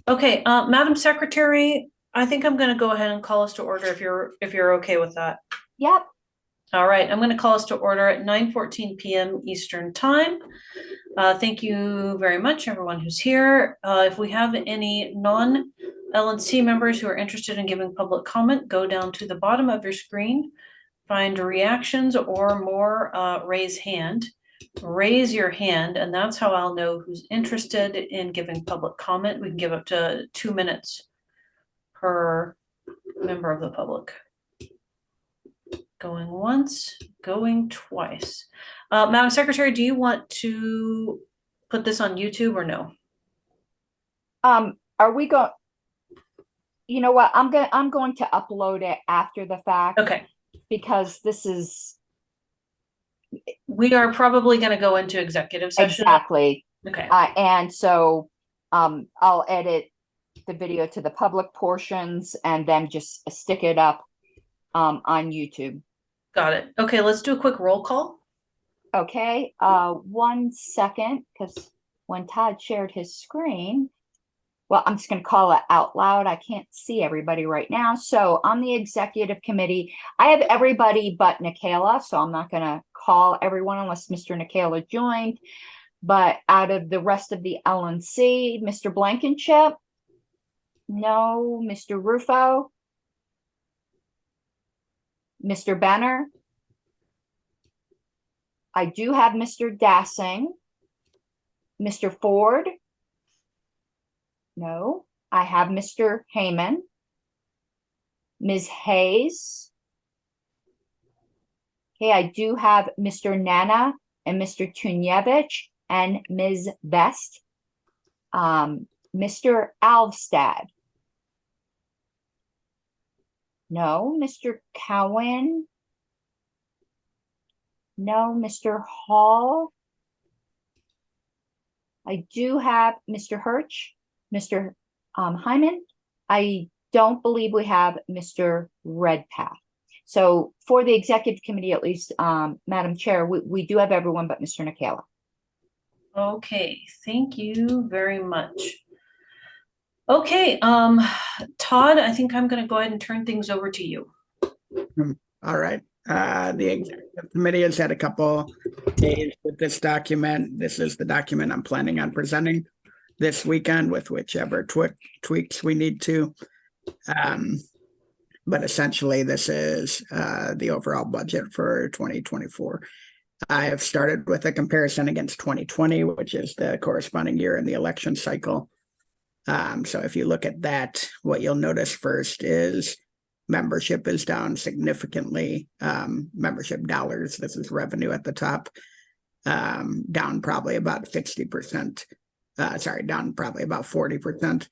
Okay, Madam Secretary, I think I'm gonna go ahead and call us to order if you're okay with that. Yep. All right, I'm gonna call us to order at 9:14 p.m. Eastern Time. Thank you very much, everyone who's here. If we have any non-LNC members who are interested in giving public comment, go down to the bottom of your screen, find reactions or more, raise hand. Raise your hand, and that's how I'll know who's interested in giving public comment. We can give up to 2 minutes per member of the public. Going once, going twice. Madam Secretary, do you want to put this on YouTube or no? Are we going, you know what? I'm going to upload it after the fact Okay, because this is we are probably going to go into executive session. exactly. Okay, And so I'll edit the video to the public portions and then just stick it up on YouTube. got it. Okay, let's do a quick roll call. Okay. 1 second, because when Todd shared his screen, well, I'm just going to call it out loud. I can't see everybody right now. So on the executive committee, I have everybody but Nikayla. So I'm not going to call everyone unless Mr. Nikayla joined. But out of the rest of the LNC, Mr. Blankenship, no. Mr. Rufo, Mr. Benner. I do have Mr. Dassing, Mr. Ford. No. I have Mr. Heyman, Ms. Hayes. Okay, I do have Mr. Nana and Mr. Tunyevich and Ms. Best. Mr. Alvstad. No. Mr. Cowan. No. Mr. Hall. I do have Mr. Hirsch, Mr. Hyman. I don't believe we have Mr. Redpath. So for the executive committee, at least, Madam Chair, we do have everyone but Mr. Nikayla. Okay, thank you very much. Okay, Todd, I think I'm going to go ahead and turn things over to you. All right. The executive committee has had a couple days with this document. This is the document I'm planning on presenting this weekend with whichever tweaks we need to. But essentially, this is the overall budget for 2024. I have started with a comparison against 2020, which is the corresponding year in the election cycle. So if you look at that, what you'll notice first is membership is down significantly. Membership dollars, this is revenue at the top, down probably about 60%. Down probably about 40%.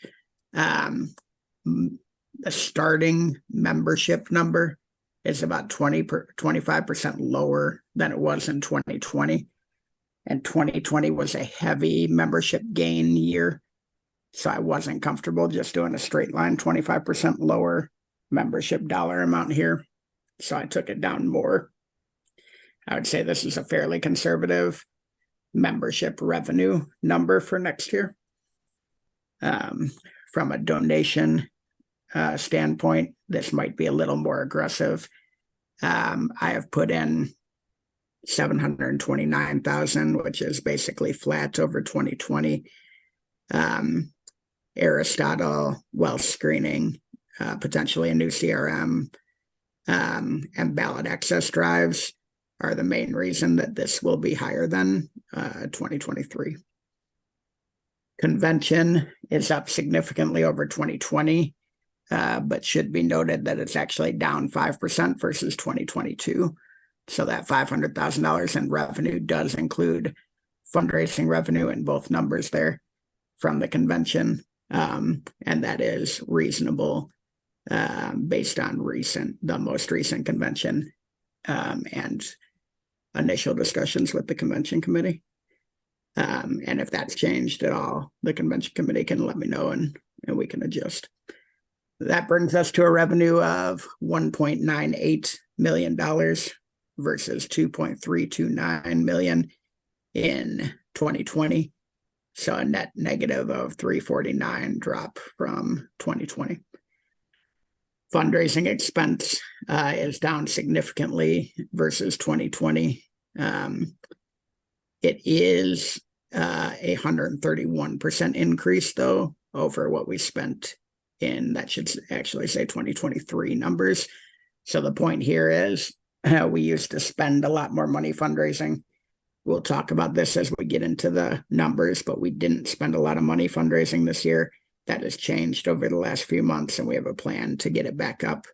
The starting membership number is about 25% lower than it was in 2020. And 2020 was a heavy membership gain year. So I wasn't comfortable just doing a straight line 25% lower membership dollar amount here. So I took it down more. I would say this is a fairly conservative membership revenue number for next year. From a donation standpoint, this might be a little more aggressive. I have put in 729,000, which is basically flat over 2020. Aristotle, wealth screening, potentially a new CRM, and ballot access drives are the main reason that this will be higher than 2023. Convention is up significantly over 2020, but should be noted that it's actually down 5% versus 2022. So that $500,000 in revenue does include fundraising revenue in both numbers there from the convention. And that is reasonable based on the most recent convention and initial discussions with the convention committee. And if that's changed at all, the convention committee can let me know and we can adjust. That brings us to a revenue of $1.98 million versus $2.329 million in 2020. So a net negative of 349 drop from 2020. Fundraising expense is down significantly versus 2020. It is a 131% increase, though, over what we spent in, that should actually say 2023 numbers. So the point here is we used to spend a lot more money fundraising. We'll talk about this as we get into the numbers, but we didn't spend a lot of money fundraising this year. That has changed over the last few months, and we have a plan to get it back up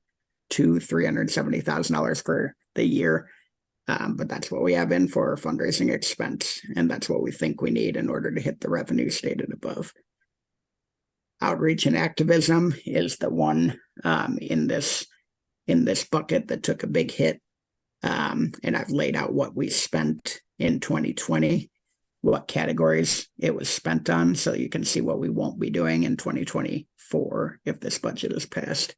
to $370,000 for the year. But that's what we have in for fundraising expense, and that's what we think we need in order to hit the revenue stated above. Outreach and activism is the one in this bucket that took a big hit. And I've laid out what we spent in 2020, what categories it was spent on, so you can see what we won't be doing in 2024 if this budget is passed.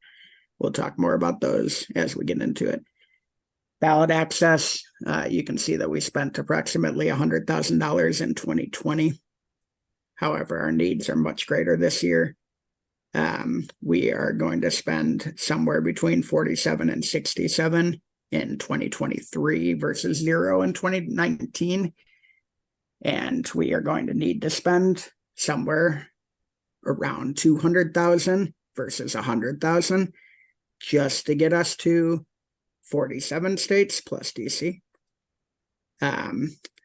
We'll talk more about those as we get into it. Ballot access, you can see that we spent approximately $100,000 in 2020. However, our needs are much greater this year. We are going to spend somewhere between 47 and 67 in 2023 versus 0 in 2019. And we are going to need to spend somewhere around 200,000 versus 100,000 just to get us to 47 states plus DC.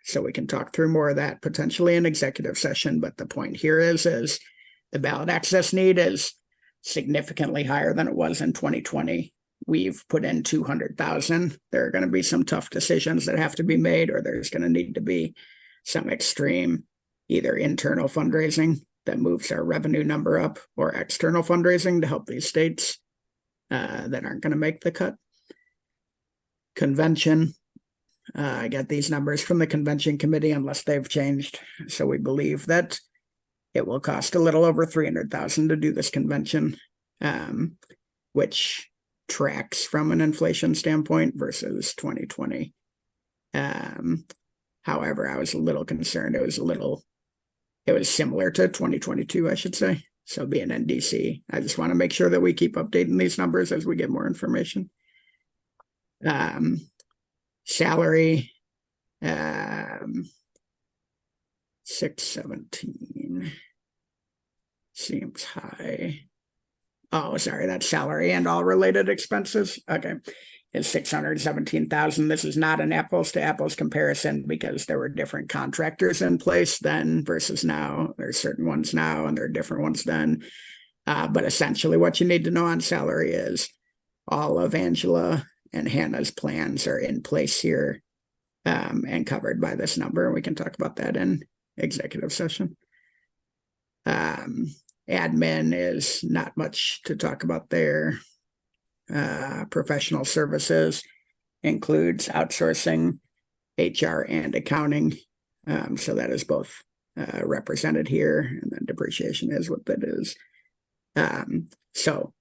So we can talk through more of that potentially in executive session, but the point here is the ballot access need is significantly higher than it was in 2020. We've put in 200,000. There are going to be some tough decisions that have to be made, or there's going to need to be some extreme either internal fundraising that moves our revenue number up, or external fundraising to help these states that aren't going to make the cut. Convention, I got these numbers from the convention committee unless they've changed. So we believe that it will cost a little over $300,000 to do this convention, which tracks from an inflation standpoint versus 2020. However, I was a little concerned. It was similar to 2022, I should say. So being in DC, I just want to make sure that we keep updating these numbers as we get more information. Salary, 617 seems high. Oh, sorry, that's salary and all related expenses. Okay, it's 617,000. This is not an apples to apples comparison because there were different contractors in place then versus now. There's certain ones now and there are different ones then. But essentially what you need to know on salary is all of Angela and Hannah's plans are in place here and covered by this number. And we can talk about that in executive session. Admin is not much to talk about there. Professional services includes outsourcing, HR, and accounting. So that is both represented here, and then depreciation is what that is. So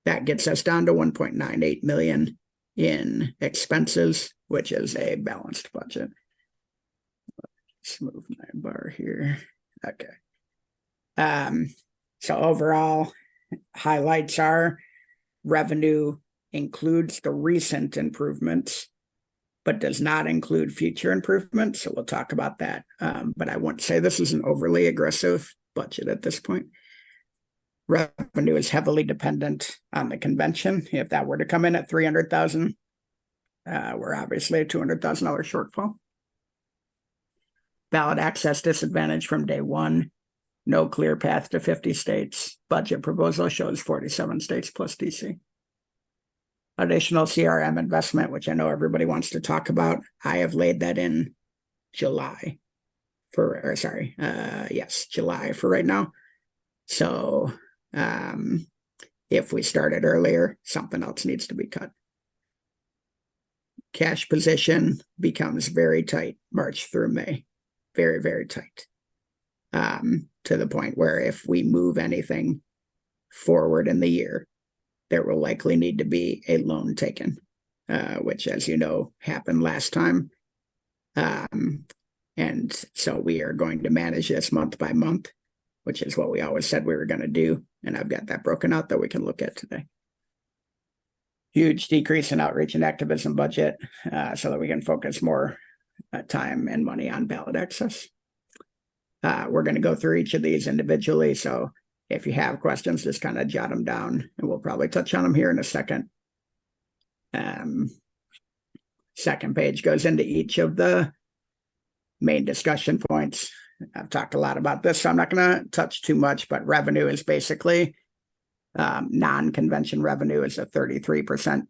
that gets us down to 1.98 million in expenses, which is a balanced budget. Let's move my bar here. Okay. So overall, highlights are revenue includes the recent improvements, but does not include future improvements. So we'll talk about that. But I wouldn't say this is an overly aggressive budget at this point. Revenue is heavily dependent on the convention. If that were to come in at 300,000, we're obviously a $200,000 shortfall. Ballot access disadvantage from day one. No clear path to 50 states. Budget proposal shows 47 states plus DC. Additional CRM investment, which I know everybody wants to talk about. I have laid that in July July for right now. So if we started earlier, something else needs to be cut. Cash position becomes very tight March through May. Very, very tight. To the point where if we move anything forward in the year, there will likely need to be a loan taken, which, as you know, happened last time. And And so we are going to manage this month by month, which is what we always said we were going to do. And I've got that broken out that we can look at today. Huge decrease in outreach and activism budget so that we can focus more time and money on ballot access. We're going to go through each of these individually. So if you have questions, just kind of jot them down and we'll probably touch on them here in a second. Second page goes into each of the main discussion points. I've talked a lot about this, so I'm not going to touch too much, but revenue is basically non-convention revenue is a 33%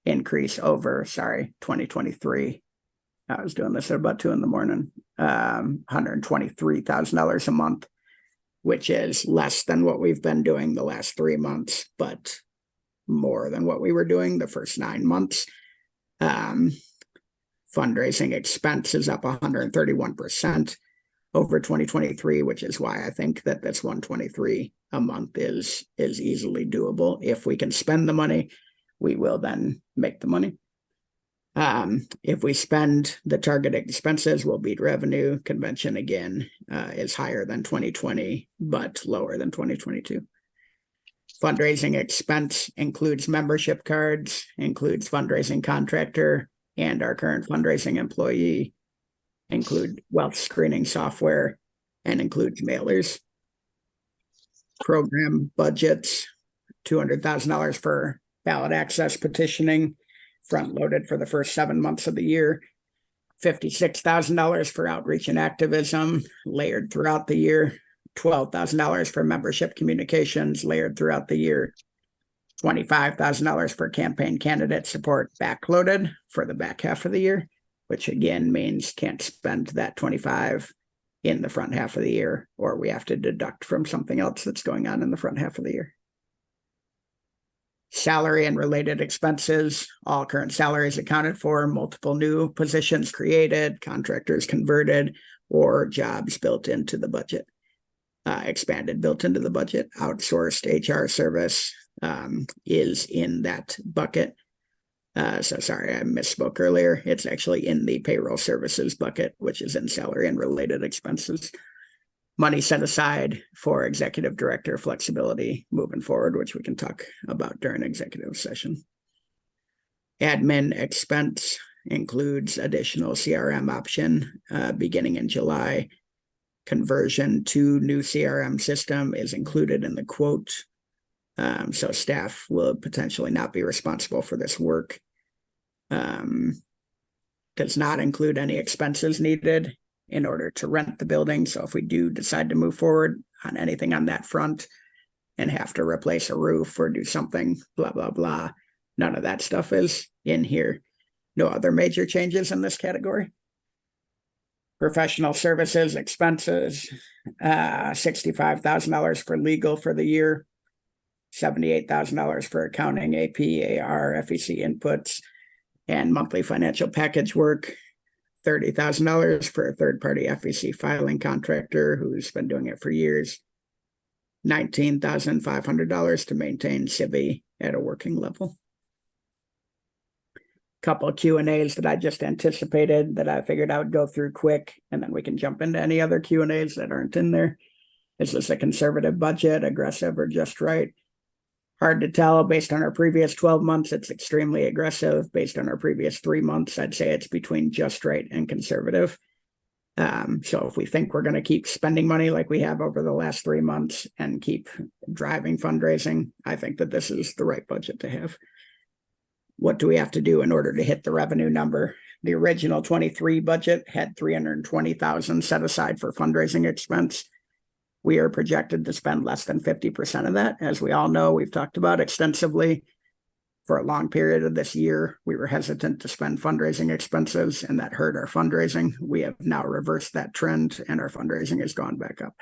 increase over, 2023. I was doing this at about 2 a.m, $123,000 a month, which is less than what we've been doing the last 3 months, but more than what we were doing the first 9 months. Fundraising expense is up 131% over 2023, which is why I think that this 123 a month is easily doable. If we can spend the money, we will then make the money. If we spend the targeted expenses, we'll beat revenue. Convention again is higher than 2020, but lower than 2022. Fundraising expense includes membership cards, includes fundraising contractor, and our current fundraising employee, include wealth screening software, and includes mailers. Program budgets, $200,000 for ballot access petitioning, front-loaded for the first 7 months of the year. $56,000 for outreach and activism, layered throughout the year. $12,000 for membership communications, layered throughout the year. $25,000 for campaign candidate support, backloaded for the back half of the year, which again means can't spend that 25 in the front half of the year, or we have to deduct from something else that's going on in the front half of the year. Salary and related expenses, all current salaries accounted for, multiple new positions created, contractors converted, or jobs built into the budget. Expanded, built into the budget. Outsourced HR service is in that bucket. So sorry, I misspoke earlier. It's actually in the payroll services bucket, which is in salary and related expenses. Money set aside for executive director flexibility moving forward, which we can talk about during executive session. Admin expense includes additional CRM option beginning in July. Conversion to new CRM system is included in the quote. So staff will potentially not be responsible for this work. Does not include any expenses needed in order to rent the building. So if we do decide to move forward on anything on that front and have to replace a roof or do something, blah, blah, blah, none of that stuff is in here. No other major changes in this category. Professional services expenses, $65,000 for legal for the year, $78,000 for accounting, AP, AR, FEC inputs, and monthly financial package work, $30,000 for a third-party FEC filing contractor who's been doing it for years, $19,500 to maintain Civi at a working level. Couple of Q&As that I just anticipated that I figured I would go through quick, and then we can jump into any other Q&As that aren't in there. Is this a conservative budget, aggressive, or just right? Hard to tell. Based on our previous 12 months, it's extremely aggressive. Based on our previous 3 months, I'd say it's between just right and conservative. So if we think we're going to keep spending money like we have over the last 3 months and keep driving fundraising, I think that this is the right budget to have. What do we have to do in order to hit the revenue number? The original 23 budget had $320,000 set aside for fundraising expense. We are projected to spend less than 50% of that. As we all know, we've talked about extensively for a long period of this year. We were hesitant to spend fundraising expenses, and that hurt our fundraising. We have now reversed that trend, and our fundraising has gone back up.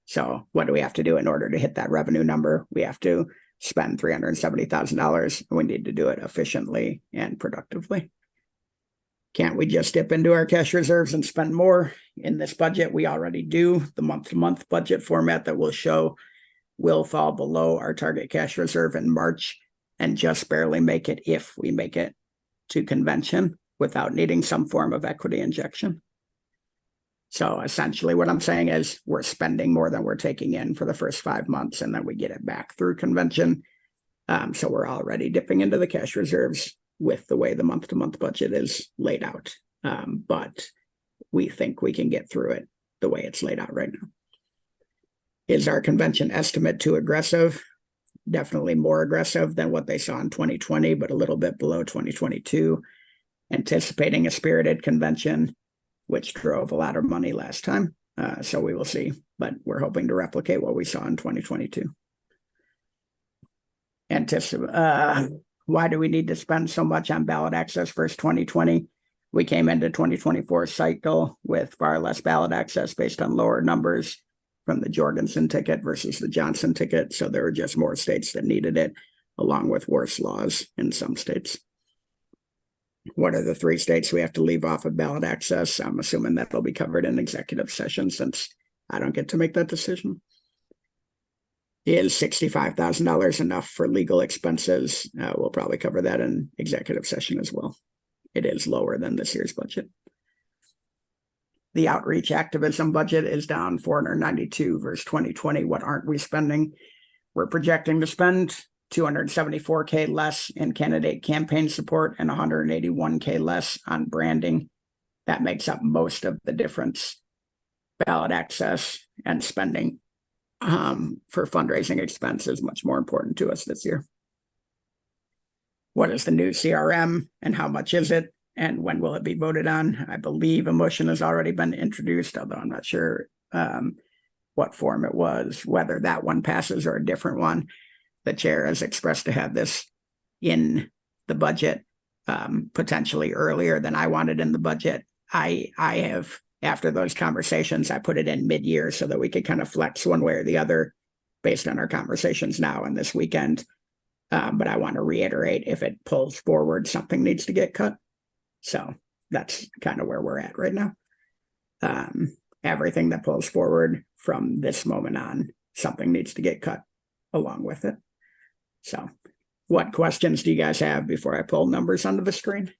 So what do we have to do in order to hit that revenue number? We have to spend $370,000. We need to do it efficiently and productively. Can't we just dip into our cash reserves and spend more? In this budget, we already do. The month-to-month budget format that we'll show will fall below our target cash reserve in March and just barely make it if we make it to convention without needing some form of equity injection. So essentially what I'm saying is we're spending more than we're taking in for the first 5 months, and then we get it back through convention. So we're already dipping into the cash reserves with the way the month-to-month budget is laid out. But we think we can get through it the way it's laid out right now. Is our convention estimate too aggressive? Definitely more aggressive than what they saw in 2020, but a little bit below 2022. Anticipating a spirited convention, which drove a lot of money last time. So we will see, but we're hoping to replicate what we saw in 2022. Why do we need to spend so much on ballot access versus 2020? We came into 2024 cycle with far less ballot access based on lower numbers from the Jorgensen ticket versus the Johnson ticket. So there were just more states that needed it, along with worse laws in some states. What are the 3 states we have to leave off of ballot access? I'm assuming that'll be covered in executive session since I don't get to make that decision. Is $65,000 enough for legal expenses? We'll probably cover that in executive session as well. It is lower than this year's budget. The outreach activism budget is down 492 versus 2020. What aren't we spending? We're projecting to spend $274K less in candidate campaign support and $181K less on branding. That makes up most of the difference. Ballot access and spending for fundraising expense is much more important to us this year. What is the new CRM and how much is it? And when will it be voted on? I believe a motion has already been introduced, although I'm not sure what form it was, whether that one passes or a different one. The chair has expressed to have this in the budget potentially earlier than I wanted in the budget. I have, after those conversations, I put it in mid-year so that we could kind of flex one way or the other based on our conversations now and this weekend. But I want to reiterate, if it pulls forward, something needs to get cut. So that's kind of where we're at right now. Everything that pulls forward from this moment on, something needs to get cut along with it. So what questions do you guys have before I pull numbers onto the screen?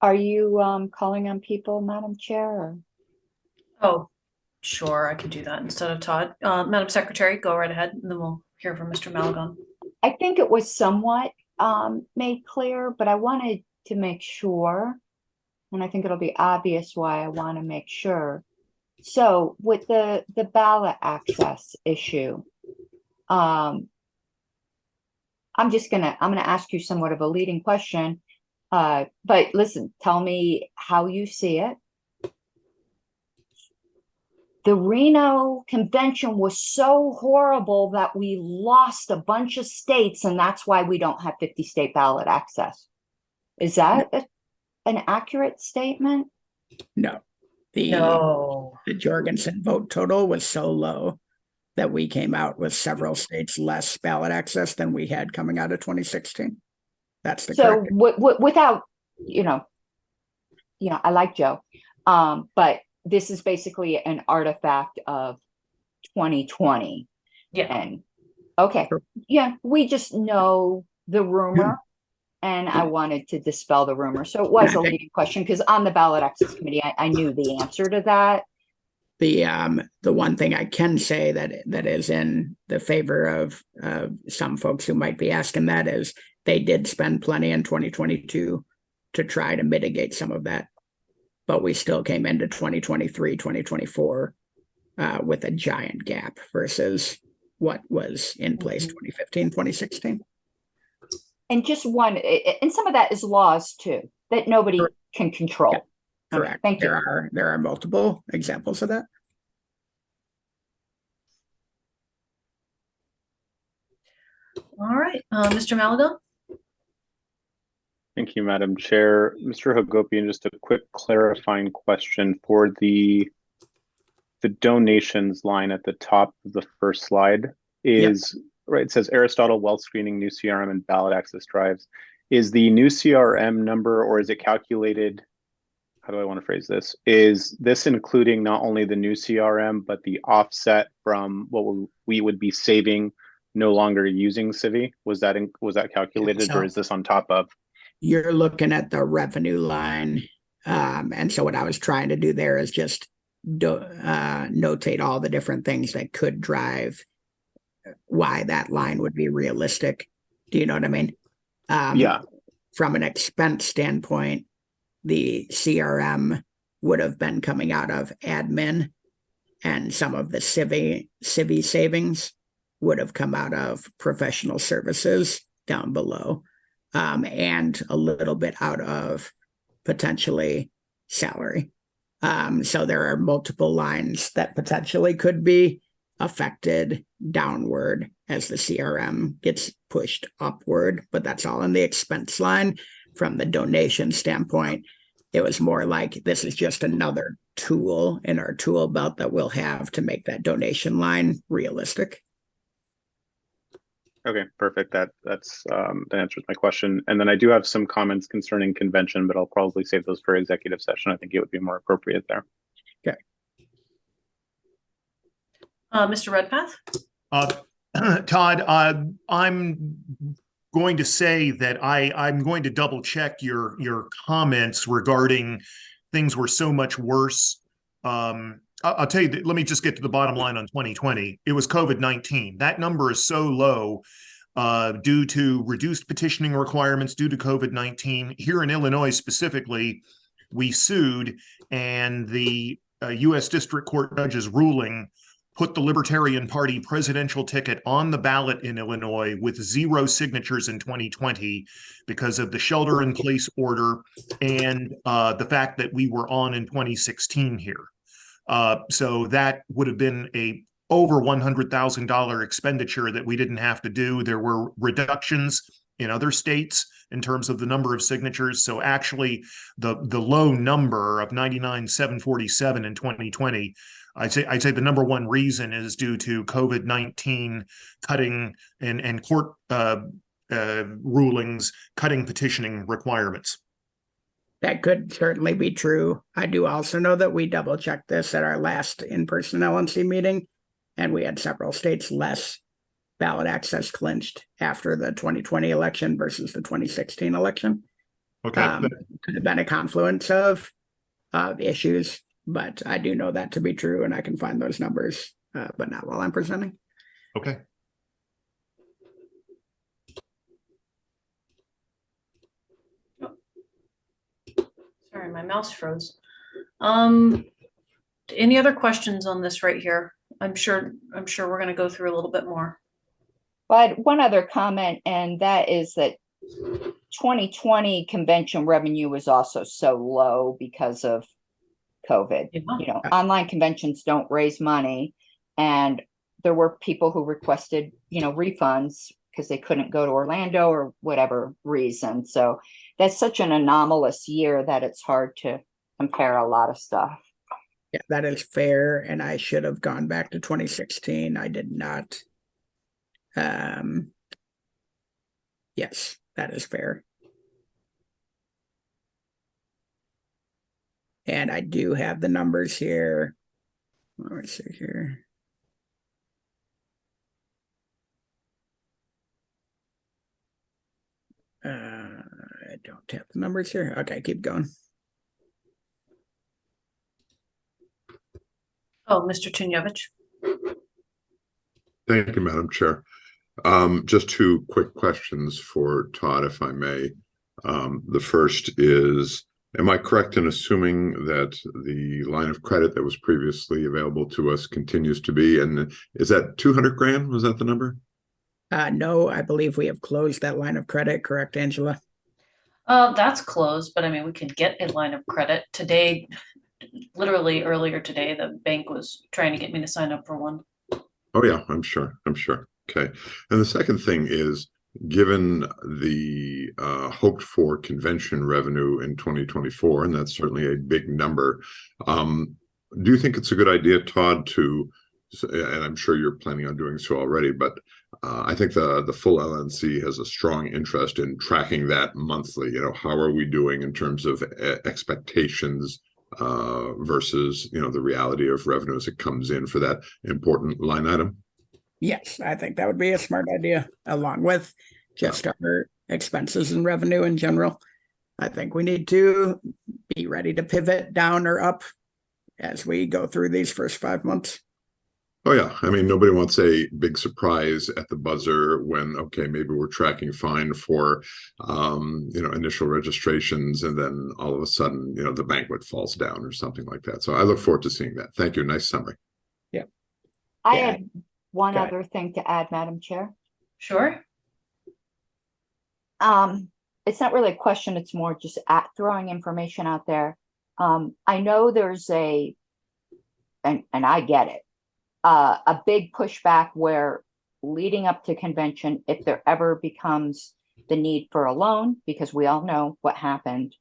Are you calling on people, Madam Chair? Or? Oh, sure, I could do that instead of Todd. Madam Secretary, go right ahead, and then we'll hear from Mr. Malagon. I think it was somewhat made clear, but I wanted to make sure, and I think it'll be obvious why I want to make sure. So with the ballot access issue, I'm gonna ask you somewhat of a leading question. But listen, tell me how you see it. The Reno convention was so horrible that we lost a bunch of states, and that's why we don't have 50 state ballot access. Is that an accurate statement? No. No. The Jorgensen vote total was so low that we came out with several states less ballot access than we had coming out of 2016. That's the so without, I like Joe, but this is basically an artifact of 2020. Yeah. And okay. Yeah, we just know the rumor, and I wanted to dispel the rumor. So it was a leading question because on the ballot access committee, I knew the answer to that. The one thing I can say that is in the favor of some folks who might be asking that is they did spend plenty in 2022 to try to mitigate some of that. But we still came into 2023, 2024 with a giant gap versus what was in place 2015, 2016. And just one, and some of that is laws too, that nobody can control. Yeah. Correct. Thank you. There are multiple examples of that. All right, Mr. Malagon. Thank you, Madam Chair. Mr. Hagopian, just a quick clarifying question for the donations line at the top of the first slide is, right, it says Aristotle, wealth screening, new CRM, and ballot access drives. Is the new CRM number, or is it calculated, how do I want to phrase this? Is this including not only the new CRM, but the offset from what we would be saving no longer using Civi? Was that calculated, or is this on top of? you're looking at the revenue line. And so what I was trying to do there is just notate all the different things that could drive why that line would be realistic. Do you know what I mean? Yeah. From an expense standpoint, the CRM would have been coming out of admin, and some of the civvy savings would have come out of professional services down below, and a little bit out of potentially salary. So there are multiple lines that potentially could be affected downward as the CRM gets pushed upward, but that's all in the expense line. From the donation standpoint, it was more like this is just another tool in our tool belt that we'll have to make that donation line realistic. Okay, perfect. That answers my question. And then I do have some comments concerning convention, but I'll probably save those for executive session. I think it would be more appropriate there. Okay. Mr. Redpath? Todd, I'm going to say that I'm going to double check your comments regarding things were so much worse. I'll tell you that, let me just get to the bottom line on 2020. It was COVID-19. That number is so low due to reduced petitioning requirements due to COVID-19. Here in Illinois specifically, we sued, and the U.S. District Court judge's ruling put the Libertarian Party presidential ticket on the ballot in Illinois with 0 signatures in 2020 because of the shelter-in-place order and the fact that we were on in 2016 here. So that would have been a over $100,000 expenditure that we didn't have to do. There were reductions in other states in terms of the number of signatures. So actually the low number of 99,747 in 2020, I'd say the number one reason is due to COVID-19 cutting and court rulings cutting petitioning requirements. That could certainly be true. I do also know that we double checked this at our last in-person LNC meeting, and we had several states less ballot access clinched after the 2020 election versus the 2016 election. Okay. Could have been a confluence of issues, but I do know that to be true, and I can find those numbers, but not while I'm presenting. Okay. Sorry, my mouse froze. Any other questions on this right here? I'm sure we're going to go through a little bit more. But one other comment, and that is that 2020 convention revenue was also so low because of COVID. Yeah. You know, online conventions don't raise money, and there were people who requested, you know, refunds because they couldn't go to Orlando or whatever reason. So that's such an anomalous year that it's hard to compare a lot of stuff. Yeah, that is fair, and I should have gone back to 2016. I did not. Yes, that is fair. And I do have the numbers here. Let me see here. I don't have the numbers here. Okay, keep going. Oh, Mr. Tunyevich. Thank you, Madam Chair. Just 2 quick questions for Todd, if I may. The first is, am I correct in assuming that the line of credit that was previously available to us continues to be, and is that 200 grand? Was that the number? No, I believe we have closed that line of credit, correct, Angela? That's closed, but I mean, we could get a line of credit today. Literally earlier today, the bank was trying to get me to sign up for one. Oh yeah, I'm sure. Okay. And the second thing is, given the hoped for convention revenue in 2024, and that's certainly a big number, do you think it's a good idea, Todd, to, and I'm sure you're planning on doing so already, but I think the full LNC has a strong interest in tracking that monthly. You know, how are we doing in terms of expectations versus, you know, the reality of revenue as it comes in for that important line item? Yes, I think that would be a smart idea, along with just our expenses and revenue in general. I think we need to be ready to pivot down or up as we go through these first 5 months. Oh yeah, I mean, nobody wants a big surprise at the buzzer when, okay, maybe we're tracking fine for, initial registrations, and then all of a sudden, the banquet falls down or something like that. So I look forward to seeing that. Thank you. Nice summary. Yeah. I Yeah. had one Go ahead. other thing to add, Madam Chair. Sure. It's not really a question, it's more just throwing information out there. I know there's and I get it, a big pushback where leading up to convention, if there ever becomes the need for a loan, because we all know what happened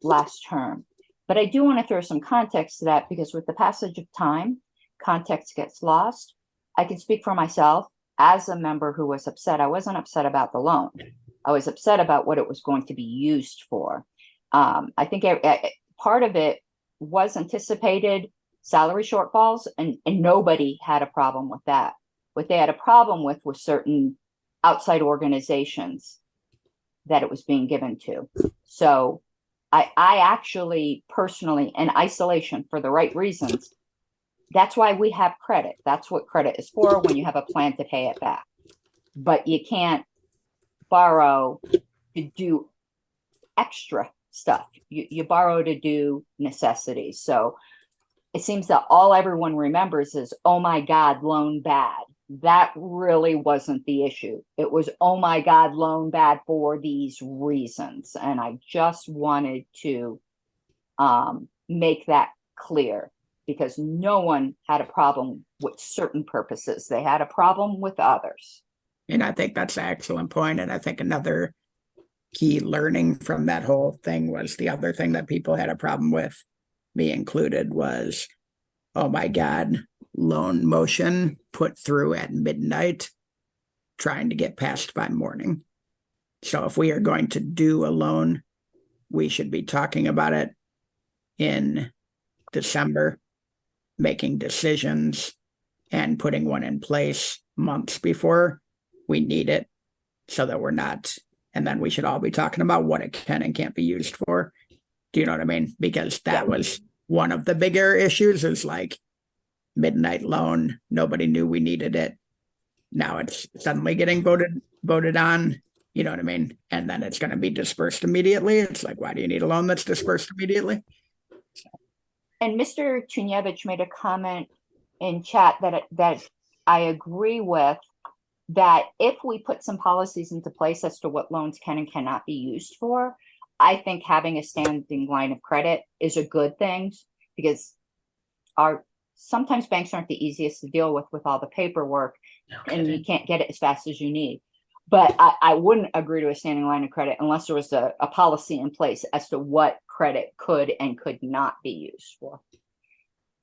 last term. But I do want to throw some context to that, because with the passage of time, context gets lost. I can speak for myself as a member who was upset. I wasn't upset about the loan. I was upset about what it was going to be used for. I think part of it was anticipated salary shortfalls, and nobody had a problem with that. What they had a problem with was certain outside organizations that it was being given to. So I actually personally, in isolation for the right reasons, that's why we have credit. That's what credit is for, when you have a plan to pay it back. But you can't borrow to do extra stuff. You borrow to do necessities. So it seems that all everyone remembers is, oh my God, loan bad. That really wasn't the issue. It was, oh my God, loan bad for these reasons. And I just wanted to make that clear, because no one had a problem with certain purposes. They had a problem with others. And I think that's an excellent point. And I think another key learning from that whole thing was the other thing that people had a problem with, me included, was, oh my God, loan motion put through at midnight, trying to get passed by morning. So if we are going to do a loan, we should be talking about it in December, making decisions and putting one in place months before we need it, so that we're not, and then we should all be talking about what it can and can't be used for. Do you know what I mean? Because that was one of the bigger issues, is like midnight loan. Nobody knew we needed it. Now it's suddenly getting voted on. You know what I mean? And then it's going to be dispersed immediately. It's like, why do you need a loan that's dispersed immediately? And Mr. Chunyevich made a comment in chat that I agree with, that if we put some policies into place as to what loans can and cannot be used for, I think having a standing line of credit is a good thing, because sometimes banks aren't the easiest to deal with all the paperwork, and you can't get it as fast as you need. But I wouldn't agree to a standing line of credit unless there was a policy in place as to what credit could and could not be used for.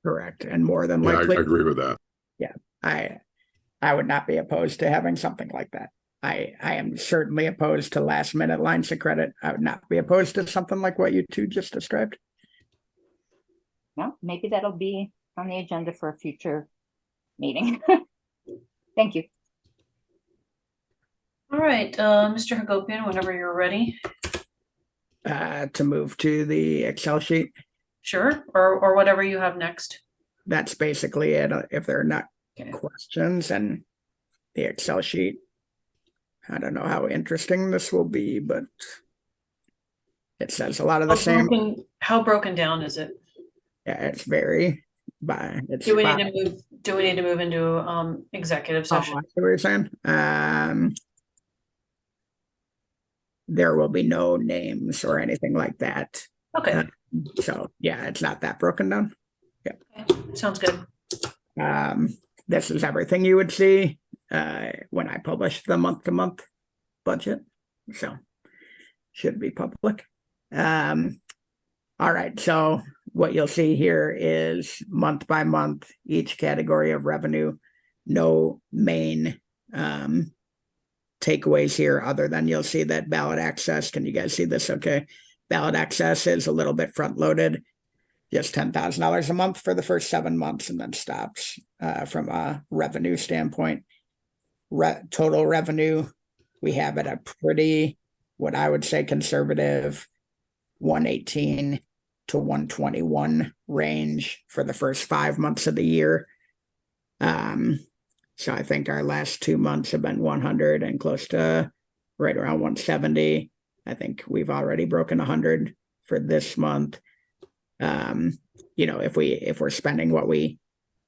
Correct. And more than Yeah, likely, I agree with that. Yeah, I would not be opposed to having something like that. I am certainly opposed to last minute lines of credit. I would not be opposed to something like what you two just described. No, maybe that'll be on the agenda for a future meeting. Thank you. All right, Mr. Hagopian, whenever you're ready. To move to the Excel sheet. Sure, or whatever you have next. That's basically it. If there are not Okay. questions, and the Excel sheet, I don't know how interesting this will be, but it says a lot of the same. How broken down is it? Yeah, it's very. Do we need to move into executive session? I see what you're saying. There will be no names or anything like that. Okay. So yeah, it's not that broken down. Yeah. Okay. Sounds good. This is everything you would see when I publish the month-to-month budget. So should be public. All right. So what you'll see here is month by month, each category of revenue. No main takeaways here, other than you'll see that ballot access. Can you guys see this? Okay. Ballot access is a little bit front loaded, just $10,000 a month for the first 7 months, and then stops from a revenue standpoint. Total revenue we have at a pretty, what I would say, conservative 118 to 121 range for the first 5 months of the year. So I think our last 2 months have been 100 and close to right around 170. I think we've already broken 100 for this month. If we're spending what we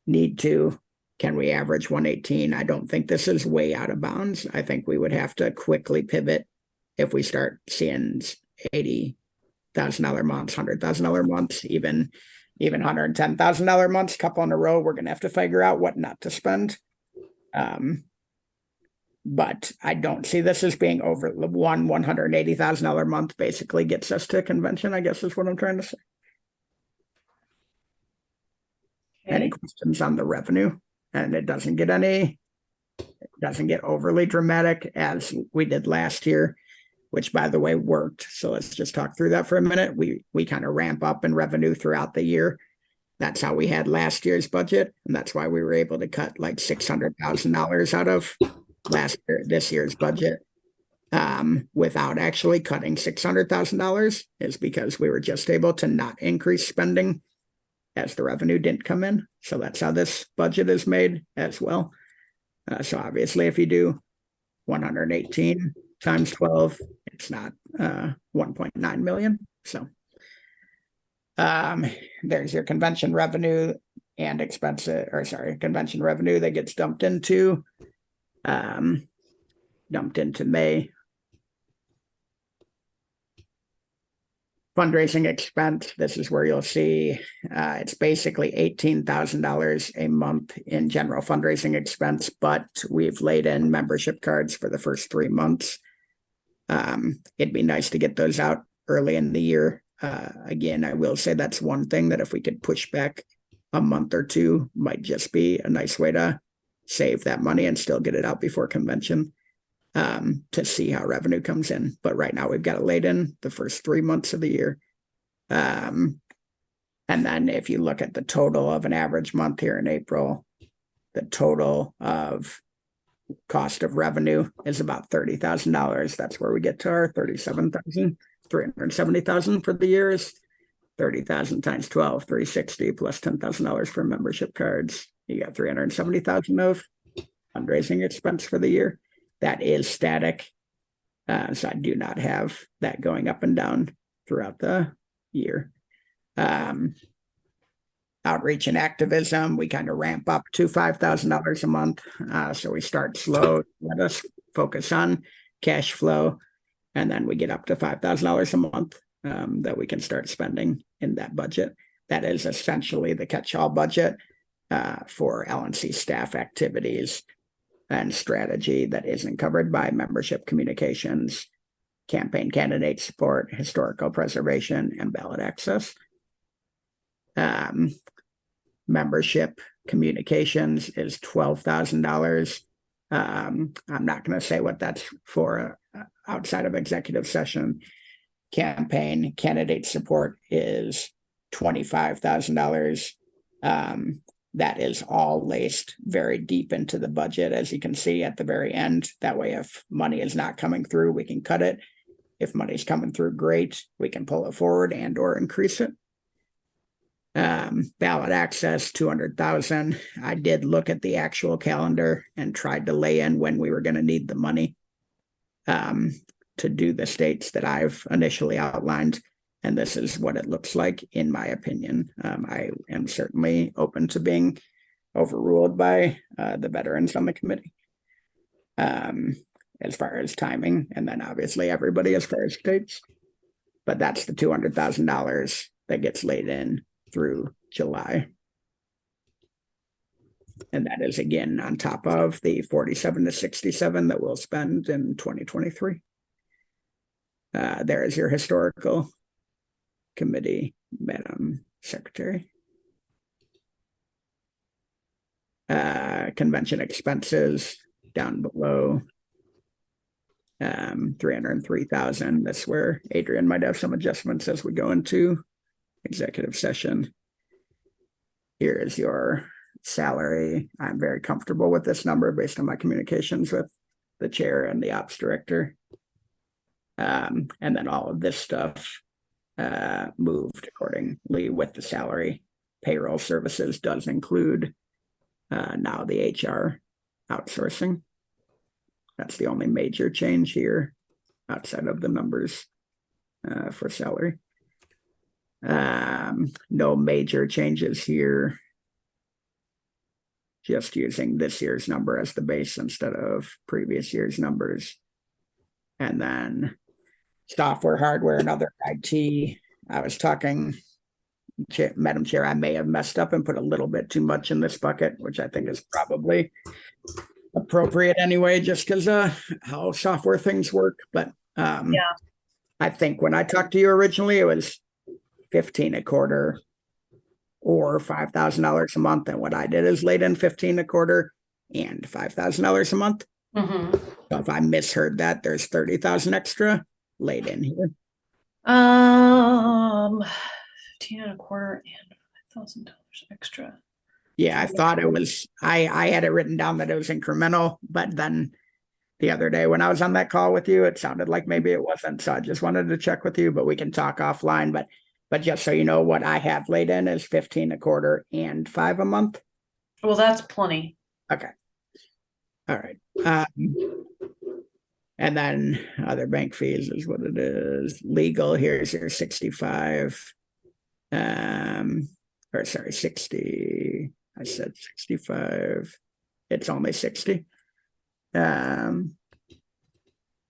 need to, can we average 118? I don't think this is way out of bounds. I think we would have to quickly pivot if we start seeing $80,000 months, $100,000 months, even $110,000 months, couple in a row. We're gonna have to figure out what not to spend. But I don't see this as being over $180,000 month basically gets us to convention, I guess is what I'm trying to say. Any questions on the revenue? And it doesn't get overly dramatic as we did last year, which by the way worked. So let's just talk through that for a minute. We kind of ramp up in revenue throughout the year. That's how we had last year's budget, and that's why we were able to cut like $600,000 out of this year's budget without actually cutting $600,000, is because we were just able to not increase spending as the revenue didn't come in. So that's how this budget is made as well. So obviously, if you do 118 times 12, it's not 1.9 million. So there's your convention revenue and expenses, or sorry, convention revenue that gets dumped into May. Fundraising expense, this is where you'll see it's basically $18,000 a month in general fundraising expense, but we've laid in membership cards for the first 3 months. It'd be nice to get those out early in the year. Again, I will say that's one thing that if we could push back a month or two, might just be a nice way to save that money and still get it out before convention. To see how revenue comes in. But right now we've got it laid in the first 3 months of the year. And then if you look at the total of an average month here in April, the total of cost of revenue is about $30,000. That's where we get to our 370,000 for the year is 30,000 times 12, 360 plus $10,000 for membership cards. You got 370,000 of fundraising expense for the year. That is static. So I do not have that going up and down throughout the year. Outreach and activism, we kind of ramp up to $5,000 a month. So we start slow, let us focus on cash flow, and then we get up to $5,000 a month that we can start spending in that budget. That is essentially the catch-all budget for LNC staff activities and strategy that isn't covered by membership communications, campaign candidate support, historical preservation, and ballot access. Membership communications is $12,000. I'm not going to say what that's for outside of executive session. Campaign candidate support is $25,000. That is all laced very deep into the budget, as you can see at the very end. That way, if money is not coming through, we can cut it. If money's coming through, great. We can pull it forward and or increase it. Ballot access, 200,000. I did look at the actual calendar and tried to lay in when we were going to need the money to do the states that I've initially outlined. And this is what it looks like, in my opinion. I am certainly open to being overruled by the veterans on the committee as far as timing, and then obviously everybody as far as states. But that's the $200,000 that gets laid in through July. And that is again on top of the 47 to 67 that we'll spend in 2023. There is your historical committee, Madam Secretary. Convention expenses down below 303,000. That's where Adrian might have some adjustments as we go into executive session. Here is your salary. I'm very comfortable with this number based on my communications with the chair and the ops director. And then all of this stuff moved accordingly with the salary. Payroll services does include now the HR outsourcing. That's the only major change here outside of the numbers for salary. No major changes here. Just using this year's number as the base instead of previous year's numbers. And then software, hardware, and other IT. I was talking, Madam Chair, I may have messed up and put a little bit too much in this bucket, which I think is probably appropriate anyway, just because how software things work. But I think when I talked to you originally, it was 15 a quarter or $5,000 a month. And what I did is laid in 15 a quarter and $5,000 a month. Mm-hmm. So if I misheard that, there's 30,000 extra laid in here. 15 and a quarter and $5,000 extra. Yeah, I thought it was, I had it written down that it was incremental, but then the other day when I was on that call with you, it sounded like maybe it wasn't. So I just wanted to check with you, but we can talk offline. But just so you know, what I have laid in is 15 a quarter and $5 a month. Well, that's plenty. Okay. All right. And then other bank fees is what it is. Legal, here's your 65. Or sorry, 60. I said 65. It's only 60.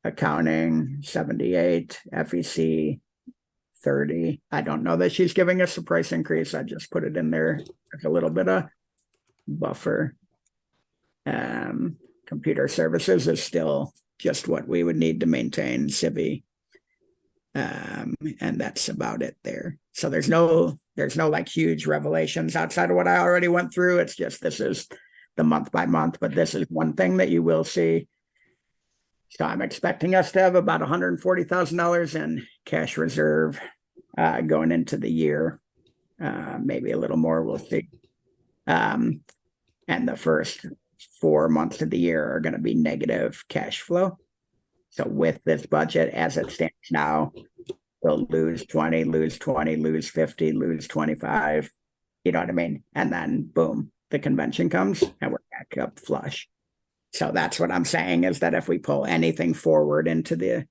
Accounting, 78. FEC, 30. I don't know that she's giving us a price increase. I just put it in there as a little bit of buffer. Computer services is still just what we would need to maintain Civi. And that's about it there. So there's no like huge revelations outside of what I already went through. It's just, this is the month by month, but this is one thing that you will see. So I'm expecting us to have about $140,000 in cash reserve going into the year. Maybe a little more, we'll see. And the first 4 months of the year are going to be negative cash flow. So with this budget as it stands now, we'll lose 20, lose 20, lose 50, lose 25. You know what I mean? And then boom, the convention comes and we're back up flush. So that's what I'm saying, is that if we pull anything forward into the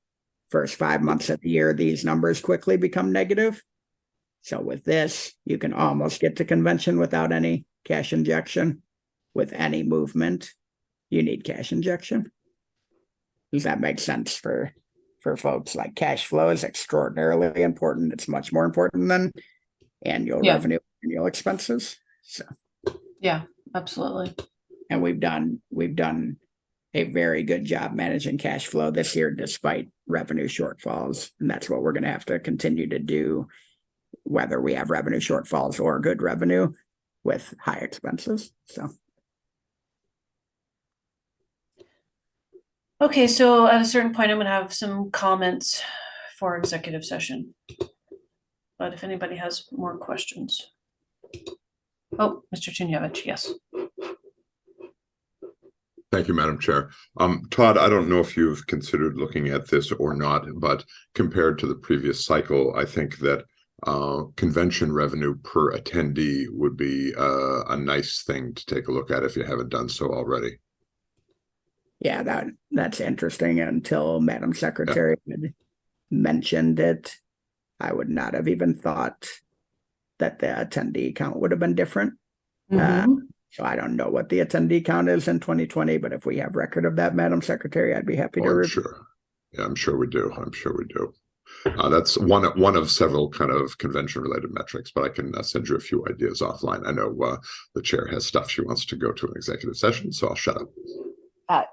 first 5 months of the year, these numbers quickly become negative. So with this, you can almost get to convention without any cash injection. With any movement, you need cash injection. Does that make sense for folks? Like, cash flow is extraordinarily important. It's much more important than annual revenue, annual expenses. So yeah, absolutely. And we've done a very good job managing cash flow this year despite revenue shortfalls. And that's what we're going to have to continue to do, whether we have revenue shortfalls or good revenue with high expenses. So okay, so at a certain point, I'm going to have some comments for executive session. But if anybody has more questions. Oh, Mr. Tunyevich, yes. Thank you, Madam Chair. Todd, I don't know if you've considered looking at this or not, but compared to the previous cycle, I think that convention revenue per attendee would be a nice thing to take a look at if you haven't done so already. Yeah, that's interesting. Until Madam Secretary had mentioned it, I would not have even thought that the attendee count would have been different. So I don't know what the attendee count is in 2020, but if we have record of that, Madam Secretary, I'd be happy to review. Sure. Yeah, I'm sure we do. I'm sure we do. That's one of several kind of convention-related metrics, but I can send you a few ideas offline. I know the chair has stuff she wants to go to an executive session, so I'll shut up.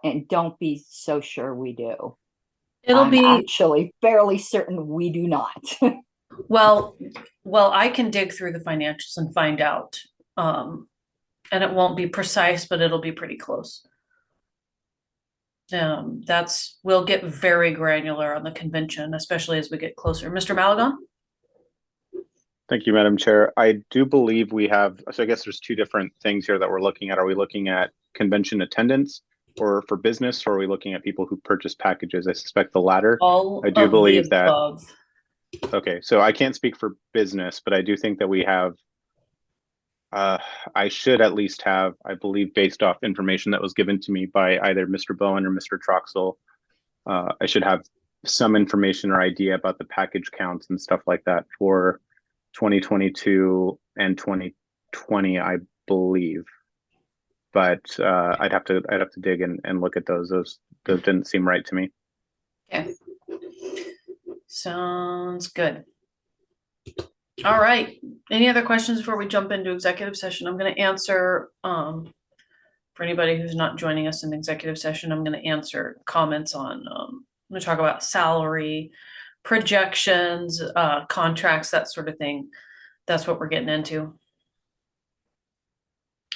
And don't be so sure we do. I'm actually fairly certain we do not. well, I can dig through the financials and find out. And it won't be precise, but it'll be pretty close. We'll get very granular on the convention, especially as we get closer. Mr. Malagon? Thank you, Madam Chair. I do believe we have, so I guess there's two different things here that we're looking at. Are we looking at convention attendance or for business, or are we looking at people who purchase packages? I suspect the latter. All I do of believe the that. above. Okay, so I can't speak for business, but I do think that we have, I should at least have, I believe, based off information that was given to me by either Mr. Bowen or Mr. Troxel, I should have some information or idea about the package counts and stuff like that for 2022 and 2020, I believe. But I'd have to dig and look at those. Those didn't seem right to me. Okay. Sounds good. All right. Any other questions before we jump into executive session? I'm going to answer, for anybody who's not joining us in executive session, I'm going to answer comments on, I'm going to talk about salary, projections, contracts, that sort of thing. That's what we're getting into.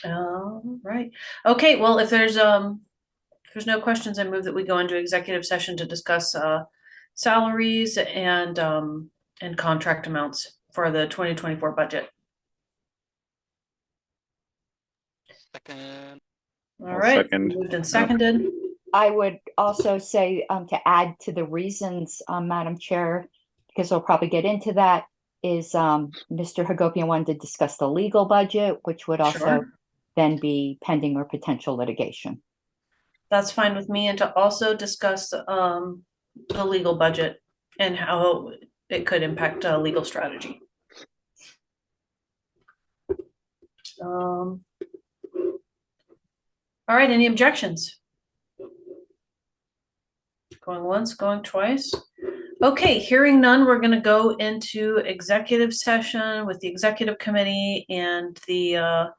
Right. Okay. Well, if there's no questions, I move that we go into executive session to discuss salaries and contract amounts for the 2024 budget. Second. All I'll right. second. Moved and seconded. I would also say to add to the reasons, Madam Chair, because we'll probably get into that, is Mr. Hagopian wanted to discuss the legal budget, which would also Sure. then be pending or potential litigation. That's fine with me, and to also discuss the legal budget and how it could impact legal strategy. All right, any objections? Going once, going twice. Okay, hearing none, we're going to go into executive session with the executive committee, and the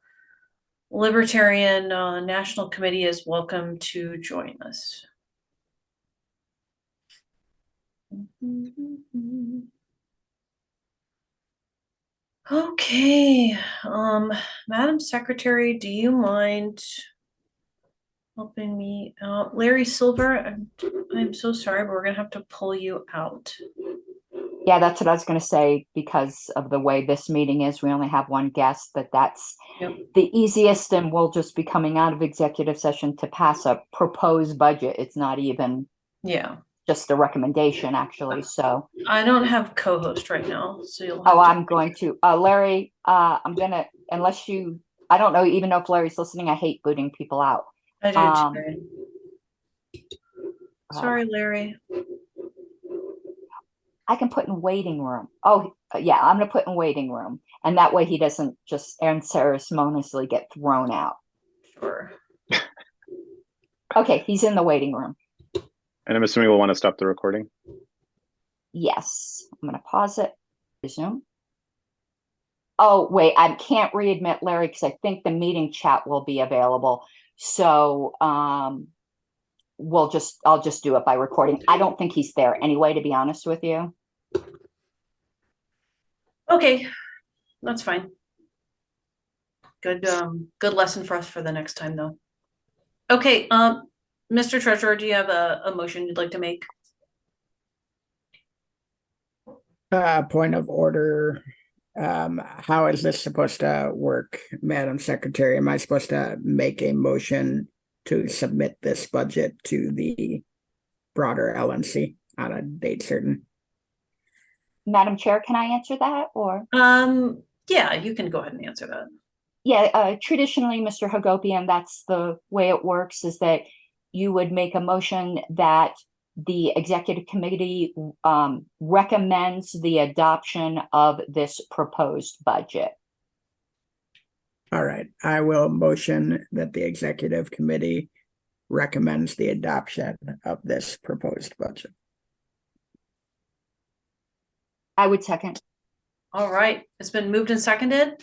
Libertarian National Committee is welcome to join us. Okay, Madam Secretary, do you mind helping me out? Larry Silver, I'm so sorry, but we're gonna have to pull you out. Yeah, that's what I was going to say. Because of the way this meeting is, we only have one guest. That's Yep. the easiest, and we'll just be coming out of executive session to pass a proposed budget. It's not even just a recommendation, actually. So I don't have co-host right now, so you'll oh, have I'm going to Larry, I'm gonna, unless you, I don't know even know if Larry's listening. I hate booting people out. I do too. Sorry, Larry. I can put in waiting room. Oh, yeah, I'm gonna put in waiting room, and that way he doesn't just unceremoniously get thrown out. Sure. Okay, he's in the waiting room. And I'm assuming we'll want to stop the recording. Yes, I'm gonna pause it. Resume. Oh, wait, I can't readmit Larry because I think the meeting chat will be available. So I'll just do it by recording. I don't think he's there anyway, to be honest with you. Okay, that's fine. Good lesson for us for the next time, though. Okay, Mr. Treasurer, do you have a motion you'd like to make? Point of order. How is this supposed to work, Madam Secretary? Am I supposed to make a motion to submit this budget to the broader LNC on a date certain? Madam Chair, can I answer that, or? Yeah, you can go ahead and answer that. Yeah, traditionally, Mr. Hagopian, that's the way it works, is that you would make a motion that the executive committee recommends the adoption of this proposed budget. All right, I will motion that the executive committee recommends the adoption of this proposed budget. I would second. All right, it's been moved and seconded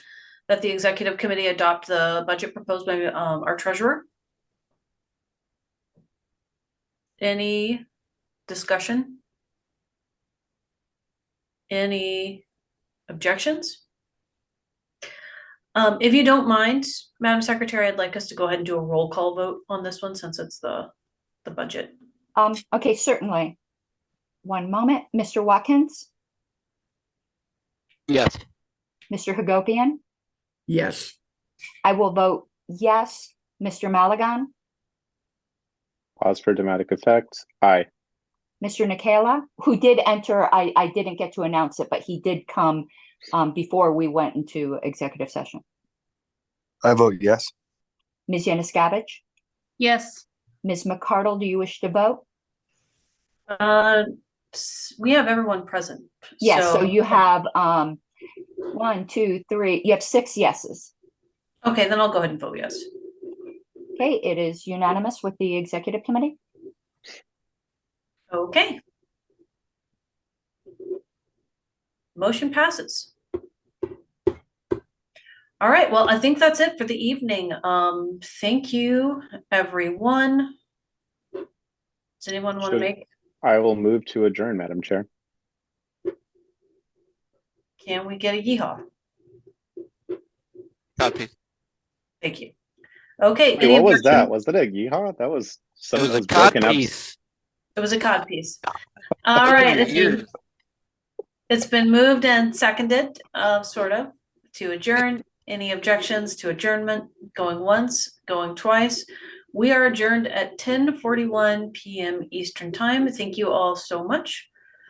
that the executive committee adopt the budget proposed by our treasurer. Any discussion? Any objections? If you don't mind, Madam Secretary, I'd like us to go ahead and do a roll call vote on this one, since it's the budget. Okay, certainly. One moment. Mr. Watkins? Yes. Mr. Hagopian? Yes. I will vote yes. Mr. Maligan? Pause for dramatic effect. Aye. Mr. Nikela, who did enter, I didn't get to announce it, but he did come before we went into executive session. I vote yes. Ms. Yanuskavich, Yes. Ms. McCardle, do you wish to vote? We have everyone present. Yes, so you have 1, 2, 3, you have 6 yeses. Okay, then I'll go ahead and vote yes. Okay, it is unanimous with the executive committee. Okay. Motion passes. All right, well, I think that's it for the evening. Thank you, everyone. Does anyone want to make? I will move to adjourn, Madam Chair. Can we get a yeehaw? Copy. Thank you. Okay. Wait, what was that? Was that a yeehaw? That was It was a was cod broken up. piece. It was a cod piece. All right. It's been moved and seconded, sort of, to adjourn. Any objections to adjournment? Going once, going twice. We are adjourned at 10:41 p.m. Eastern Time. Thank you all so much